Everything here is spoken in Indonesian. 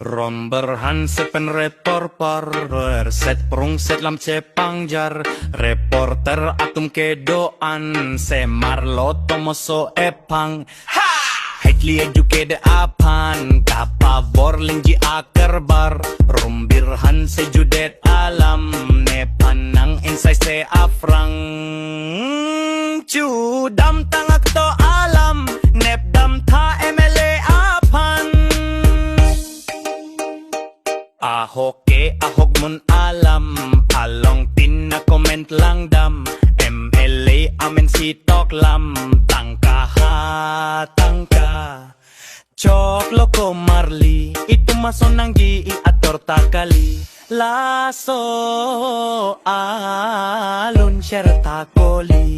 Ranbir Hanse penretor par set prung set lam cepangjar reporter atum kedoan semar loto moso epang Highly educated apan kapa borlingji akerbar Ranbir Hanse judet alam ne panang insay se afrang cudam tangak to alam nep dam ta MLA apan ahok mun alam along tin na comment lang dam MLA amen si tok lam tangka Chok loko marli itu mason nang gi ator takali laso alun syerta koli